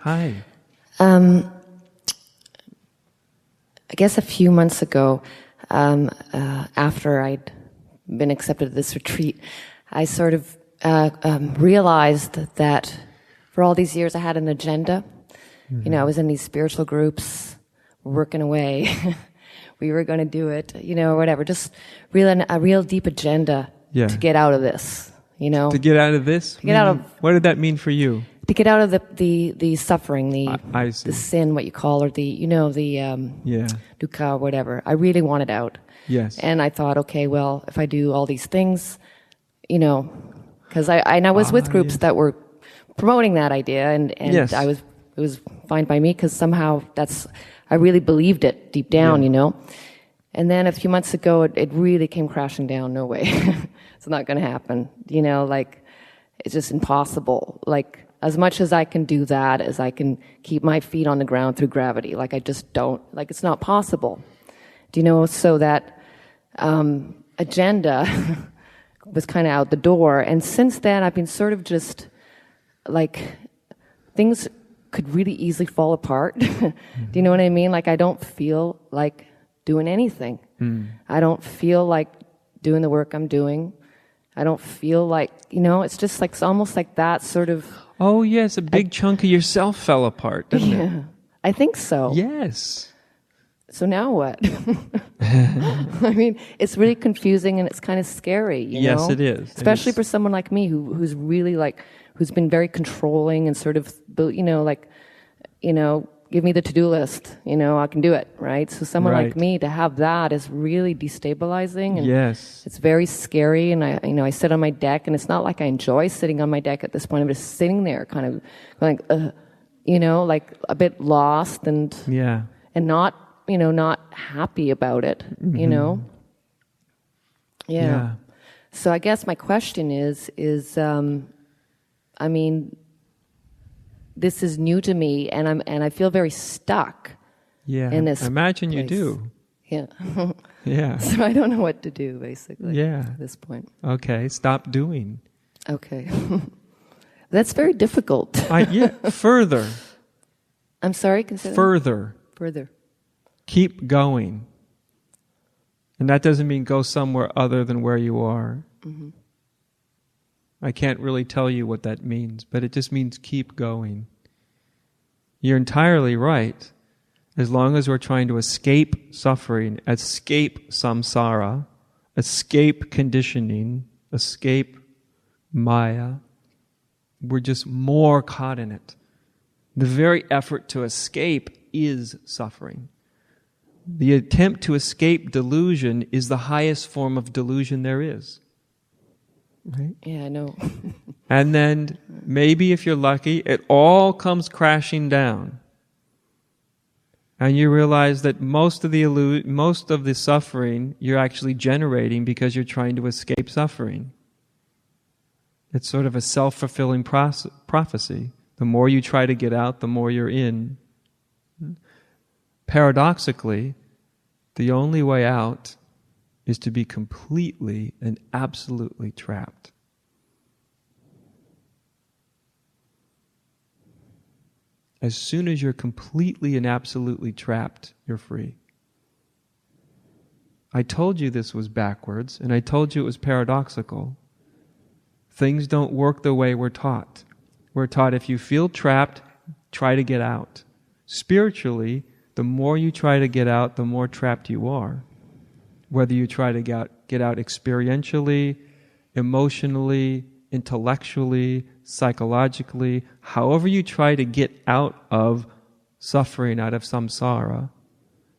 Hi. I guess a few months ago, after I'd been accepted at this retreat, I sort of realized that for all these years I had an agenda. Mm-hmm. You know, I was in these spiritual groups, working away. We were going to do it, you know, or whatever. Just a real deep agenda to get out of this, you know. To get out of this? To get out of... What did that mean for you? To get out of the suffering, I see. the sin, what you call, or the dukkha, whatever. I really wanted out. Yes. And I thought, okay, well, if I do all these things, you know, because I was with groups that were promoting that idea, and yes. it was fine by me because somehow I really believed it deep down, you know. And then a few months ago, it really came crashing down. No way, it's not going to happen. You know, like it's just impossible. Like, as much as I can do that, as I can keep my feet on the ground through gravity, like I just don't, like it's not possible. Do you know? So that agenda was kind of out the door. And since then, I've been sort of just like, things could really easily fall apart. Do you know what I mean? Like I don't feel like doing anything. I don't feel like doing the work I'm doing. I don't feel like, you know, it's just like, it's almost like that sort of... Oh, yes, a big chunk of yourself fell apart, didn't it? I think so. Yes. So now what? I mean, it's really confusing and it's kind of scary, you know? Yes, it is. Especially for someone like me who's really like, who's been very controlling and sort of, you know, like, you know, give me the to-do list, you know, I can do it, right? So someone like me, to have that is really destabilizing. And yes. It's very scary, and I sit on my deck, and it's not like I enjoy sitting on my deck at this point. I'm just sitting there kind of like, you know, like a bit lost and not, you know, not happy about it, you know? Yeah. So I guess my question is, I mean, this is new to me, and I feel very stuck. Yeah, in this. I imagine place. You do. Yeah. Yeah. So I don't know what to do, basically. Yeah. At this point. Okay. Stop doing. Okay. That's very difficult. Further. I'm sorry. Consider further. Further. Keep going. And that doesn't mean go somewhere other than where you are. Mm-hmm. I can't really tell you what that means, but it just means keep going. You're entirely right. As long as we're trying to escape suffering, escape samsara, escape conditioning, escape maya, we're just more caught in it. The very effort to escape is suffering. The attempt to escape delusion is the highest form of delusion there is. Right? Yeah, I know. And then maybe if you're lucky, it all comes crashing down. And you realize that most of the suffering you're actually generating because you're trying to escape suffering. It's sort of a self-fulfilling prophecy. The more you try to get out, the more you're in. Paradoxically, the only way out is to be completely and absolutely trapped. As soon as you're completely and absolutely trapped, you're free. I told you this was backwards, and I told you it was paradoxical. Things don't work the way we're taught. We're taught if you feel trapped, try to get out. Spiritually, the more you try to get out, the more trapped you are. Whether you try to get out experientially, emotionally, intellectually, psychologically, however you try to get out of suffering, out of samsara,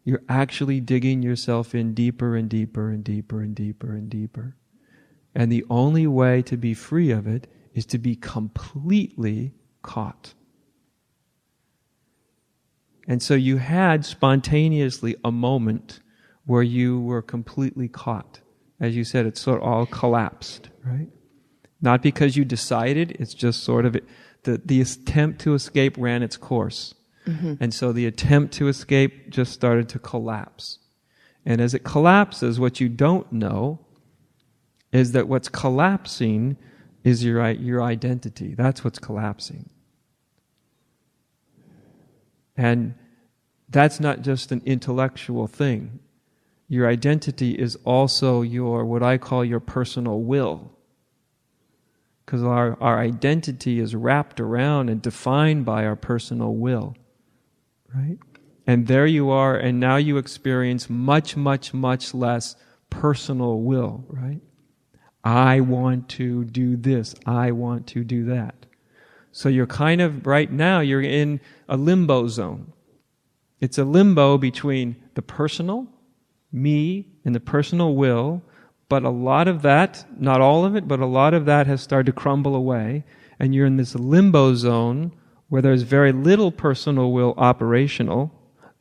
you're actually digging yourself in deeper and deeper and deeper and deeper and deeper. And the only way to be free of it is to be completely caught. And so you had spontaneously a moment where you were completely caught. As you said, it sort of all collapsed, right? Not because you decided, it's just sort of the attempt to escape ran its course. Mm-hmm. And so the attempt to escape just started to collapse. And as it collapses, what you don't know is that what's collapsing is your identity. That's what's collapsing. And that's not just an intellectual thing. Your identity is also your, what I call your personal will. Because our identity is wrapped around and defined by our personal will. Right? And there you are, and now you experience much, much, much less personal will, right? I want to do this. I want to do that. So you're kind of, right now, you're in a limbo zone. It's a limbo between the personal, me, and the personal will, but a lot of that, not all of it, but a lot of that has started to crumble away, and you're in this limbo zone where there's very little personal will operational.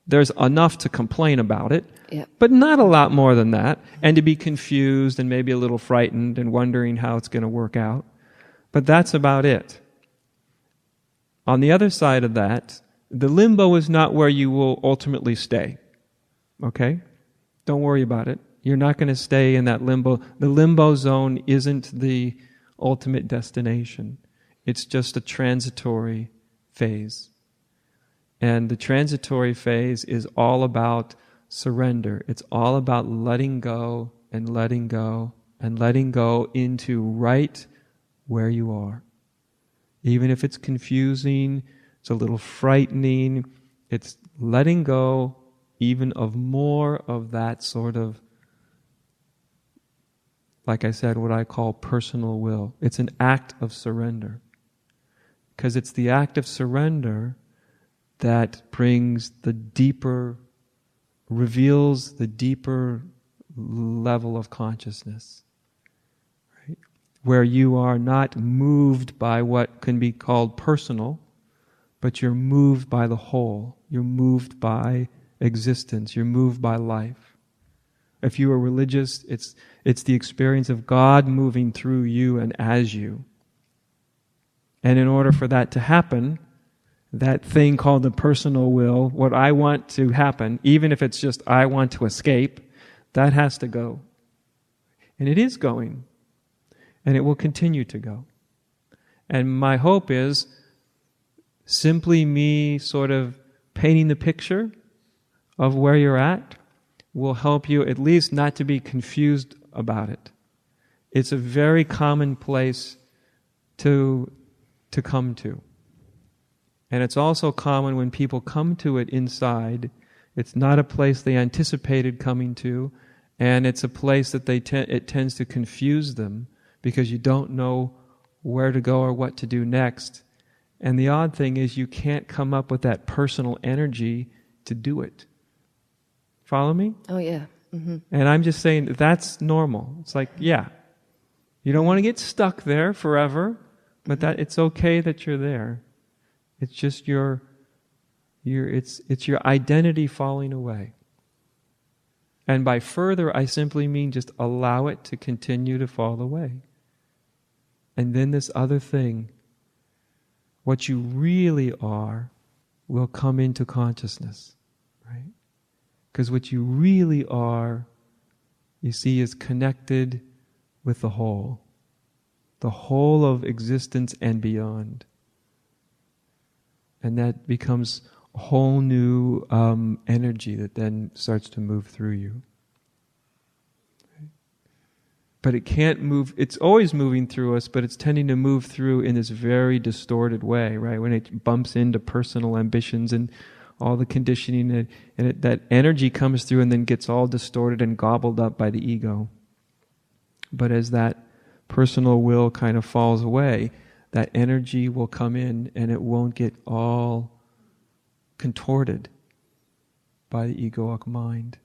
There's enough to complain about it, but not a lot more than that, and to be confused and maybe a little frightened and wondering how it's going to work out. But that's about it. On the other side of that, the limbo is not where you will ultimately stay. Okay? Don't worry about it. You're not going to stay in that limbo. The limbo zone isn't the ultimate destination. It's just a transitory phase. And the transitory phase is all about surrender. It's all about letting go and letting go and letting go into right where you are. Even if it's confusing, it's a little frightening, it's letting go even of more of that sort of, like I said, what I call personal will. It's an act of surrender. Because it's the act of surrender that brings the deeper, reveals the deeper level of consciousness, right? Where you are not moved by what can be called personal, but you're moved by the whole. You're moved by existence. You're moved by life. If you are religious, it's the experience of God moving through you and as you. And in order for that to happen, that thing called the personal will, what I want to happen, even if it's just I want to escape, that has to go. And it is going. And it will continue to go. And my hope is simply me sort of painting the picture of where you're at will help you at least not to be confused about it. It's a very common place to come to. And it's also common when people come to it inside, it's not a place they anticipated coming to, and it's a place that it tends to confuse them because you don't know where to go or what to do next. And the odd thing is you can't come up with that personal energy to do it. Follow me? Oh, yeah. Mm-hmm. And I'm just saying that's normal. It's like, yeah, you don't want to get stuck there forever, but that it's okay that you're there. It's just it's your identity falling away. And by further, I simply mean just allow it to continue to fall away. And then this other thing, what you really are, will come into consciousness, right? Because what you really are, you see, is connected with the whole of existence and beyond. And that becomes a whole new energy that then starts to move through you. But it can't move, it's always moving through us, but it's tending to move through in this very distorted way, right? When it bumps into personal ambitions and all the conditioning, that energy comes through and then gets all distorted and gobbled up by the ego. But as that personal will kind of falls away, that energy will come in and it won't get all contorted by the egoic mind.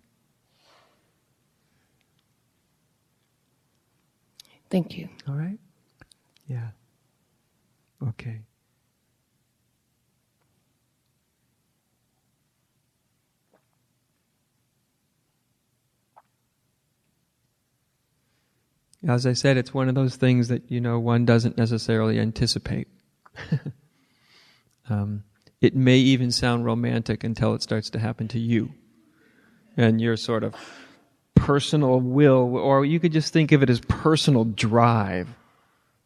Thank you. All right? Yeah. Okay. As I said, it's one of those things that, one doesn't necessarily anticipate. It may even sound romantic until it starts to happen to you. And your sort of personal will, or you could just think of it as personal drive.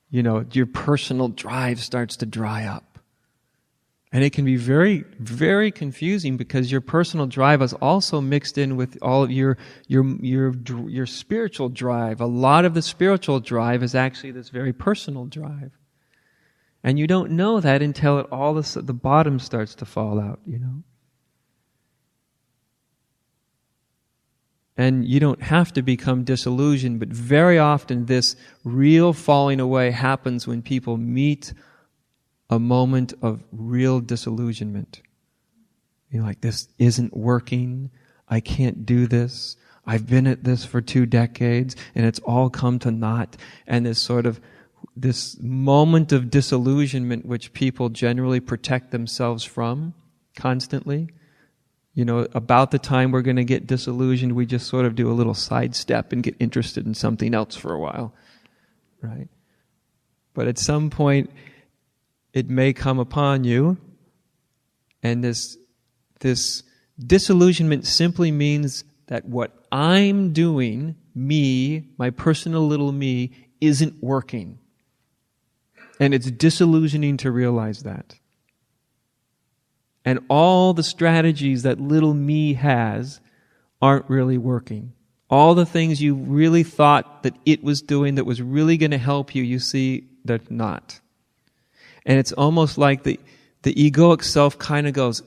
Your personal drive starts to dry up. And it can be very, very confusing because your personal drive is also mixed in with all of your spiritual drive. A lot of the spiritual drive is actually this very personal drive. And you don't know that until the bottom starts to fall out, And you don't have to become disillusioned, but very often this real falling away happens when people meet a moment of real disillusionment. You're like, this isn't working. I can't do this. I've been at this for 2 decades and it's all come to naught. And this moment of disillusionment which people generally protect themselves from constantly. About the time we're going to get disillusioned, we just sort of do a little sidestep and get interested in something else for a while. Right? But at some point, it may come upon you, and this disillusionment simply means that what I'm doing, me, my personal little me, isn't working. And it's disillusioning to realize that. And all the strategies that little me has aren't really working. All the things you really thought that it was doing that was really going to help you, you see they're not. And it's almost like the egoic self kind of goes,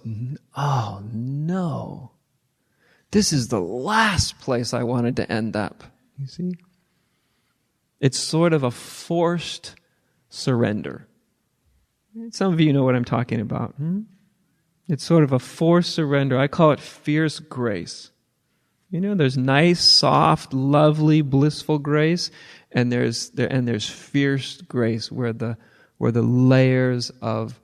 oh no, this is the last place I wanted to end up. You see? It's sort of a forced surrender. Some of you know what I'm talking about. It's sort of a forced surrender. I call it fierce grace. There's nice, soft, lovely, blissful grace, and there's fierce grace where the layers of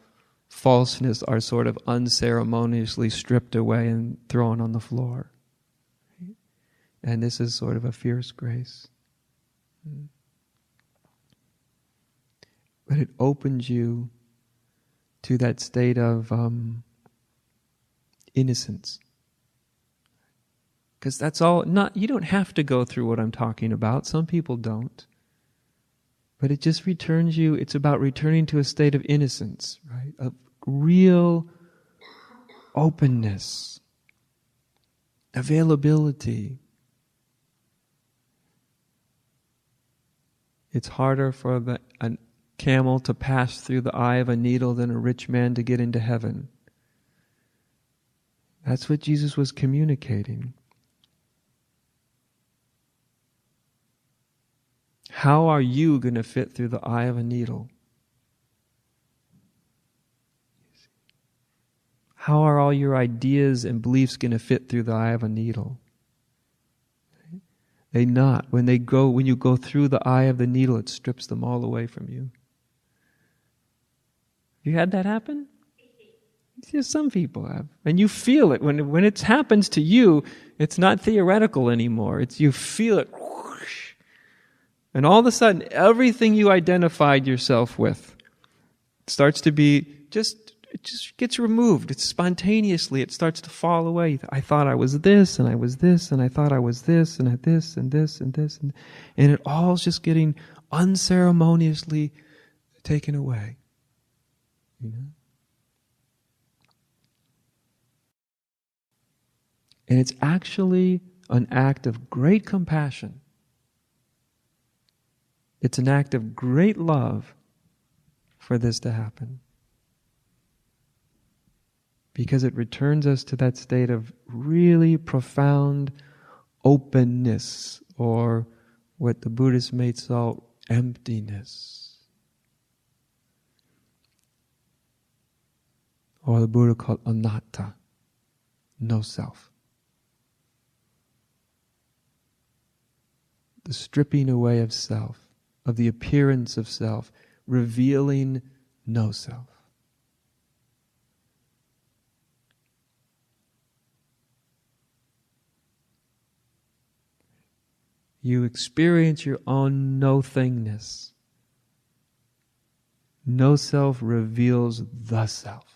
falseness are sort of unceremoniously stripped away and thrown on the floor. And this is sort of a fierce grace. But it opens you to that state of innocence. Because that's all, you don't have to go through what I'm talking about. Some people don't. But it just returns you, it's about returning to a state of innocence, right? Of real openness, availability. It's harder for a camel to pass through the eye of a needle than a rich man to get into heaven. That's what Jesus was communicating. How are you going to fit through the eye of a needle? How are all your ideas and beliefs going to fit through the eye of a needle? They not. When you go through the eye of the needle, it strips them all away from you. You had that happen? Yeah, some people have. And you feel it. When it happens to you, it's not theoretical anymore. You feel it. Whoosh. And all of a sudden, everything you identified yourself with starts to be it just gets removed. It's spontaneously, it starts to fall away. I thought I was this, and I was this, and I thought I was this, and this, and this, and this. And it all's just getting unceremoniously taken away. And it's actually an act of great compassion. It's an act of great love for this to happen. Because it returns us to that state of really profound openness, or what the Buddhists may call emptiness. Or the Buddha called anatta, no self. The stripping away of self, of the appearance of self, revealing no self. You experience your own no-thingness. No self reveals the self.